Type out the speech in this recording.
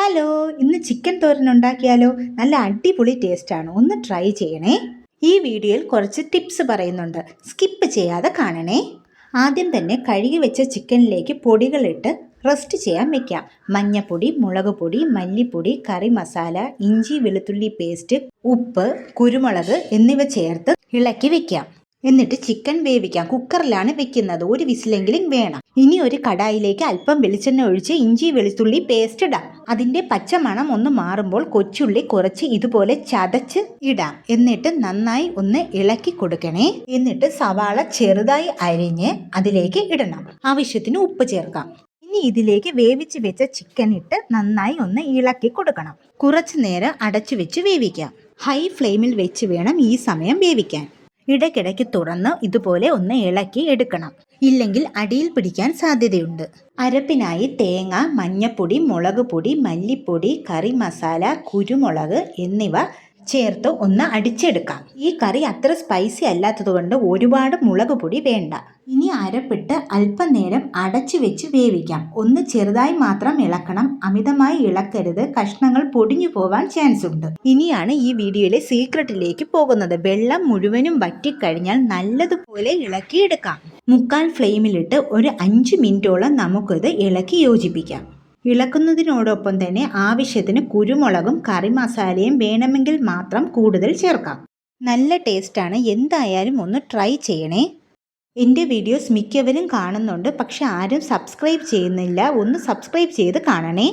Hello, ഇന്ന് chicken തോരൻ ഉണ്ടാക്കിയാലോ? നല്ല അടിപൊളി ടേസ്റ്റാണ്. ഒന്ന് ട്രൈ ചെയ്യണേ. ഈ വീഡിയോയിൽ കുറച്ച് ടിപ്സ് പറയുന്നുണ്ട്, സ്കിപ്പ് ചെയ്യാതെ കാണണേ. ആദ്യം തന്നെ കഴുകി വെച്ച ചിക്കനിലേക്ക് പൊടികളിട്ട് റെസ്റ്റ് ചെയ്യാൻ വെക്കാം. മഞ്ഞപ്പൊടി, മുളക് പൊടി, മല്ലിപ്പൊടി, കറി മസാല, ഇഞ്ചി വെളുത്തുള്ളി പേസ്റ്റ്, ഉപ്പ്, കുരുമുളക് എന്നിവ ചേർത്ത് ഇളക്കി വെക്കാം. എന്നിട്ട് ചിക്കൻ വേവിക്കാം. കുക്കറിലാണ് വെക്കുന്നത്. ഒരു വിസിലെങ്കിലും വേണം. ഇനി ഒരു കടായിലേക്ക് അല്പം വെളിച്ചെണ്ണ ഒഴിച്ച് ഇഞ്ചി വെളുത്തുള്ളി പേസ്റ്റ് ഇടാം. അതിന്റെ പച്ചമണം ഒന്ന് മാറുമ്പോൾ കൊച്ചുള്ളി കുറച്ച് ഇതുപോലെ ചതച്ച് ഇടാം. എന്നിട്ട് നന്നായി ഒന്ന് ഇളക്കി കൊടുക്കണേ. എന്നിട്ട് സവാള ചെറുതായി അരിഞ്ഞ് അതിലേക്ക് ഇടണം. ആവശ്യത്തിന് ഉപ്പ് ചേർക്കാം. ഇനി ഇതിലേക്ക് വേവിച്ച് വെച്ച ചിക്കൻ ഇട്ട് നന്നായി ഒന്ന് ഇളക്കി കൊടുക്കണം. കുറച്ചു നേരം അടച്ചു വെച്ച് വേവിക്കാം. ഹൈ ഫ്ലെയിമിൽ വെച്ച് വേണം ഈ സമയം വേവിക്കാൻ. ഇടയ്ക്കിടയ്ക്ക് തുറന്ന് ഇതുപോലെ ഒന്ന് ഇളക്കി എടുക്കണം. ഇല്ലെങ്കിൽ അടിയിൽ പിടിക്കാൻ സാധ്യതയുണ്ട്. അരപ്പിനായി തേങ്ങ, മഞ്ഞപ്പൊടി, മുളക് പൊടി, മല്ലിപ്പൊടി, കറി മസാല, കുരുമുളക് എന്നിവ ചേർത്ത് ഒന്ന് അടിച്ചെടുക്കാം. ഈ കറി അത്ര സ്പൈസി അല്ലാത്തതുകൊണ്ട് ഒരുപാട് മുളക് പൊടി വേണ്ട. ഇനി അരപ്പിട്ട് അല്പം നേരം അടച്ചു വെച്ച് വേവിക്കാം. ഒന്ന് ചെറുതായി മാത്രം ഇളക്കണം. അമിതമായി ഇളക്കരുത്, കഷ്ണങ്ങൾ പൊടിഞ്ഞു പോവാൻ ചാൻസ് ഉണ്ട്. ഇനിയാണ് ഈ വീഡിയോയിലെ സീക്രട്ടിലേക്ക് പോകുന്നത്. വെള്ളം മുഴുവനും വറ്റിക്കഴിഞ്ഞാൽ നല്ലതുപോലെ ഇളക്കിയെടുക്കാം. മുക്കാൽ ഫ്ലെയിമിലിട്ട് ഒരു 5 മിനിറ്റോളം നമുക്കിത് ഇളക്കി യോജിപ്പിക്കാം. ഇളക്കുന്നതിനോടൊപ്പം തന്നെ ആവശ്യത്തിന് കുരുമുളകും കറി മസാലയും വേണമെങ്കിൽ മാത്രം കൂടുതൽ ചേർക്കാം. നല്ല ടേസ്റ്റാണ്. എന്തായാലും ഒന്ന് ട്രൈ ചെയ്യണേ. എൻ്റെ വീഡിയോസ് മിക്കവരും കാണുന്നുണ്ട്, പക്ഷെ ആരും സബ്സ്ക്രൈബ് ചെയ്യുന്നില്ല. ഒന്ന് സബ്സ്ക്രൈബ് ചെയ്ത് കാണണേ.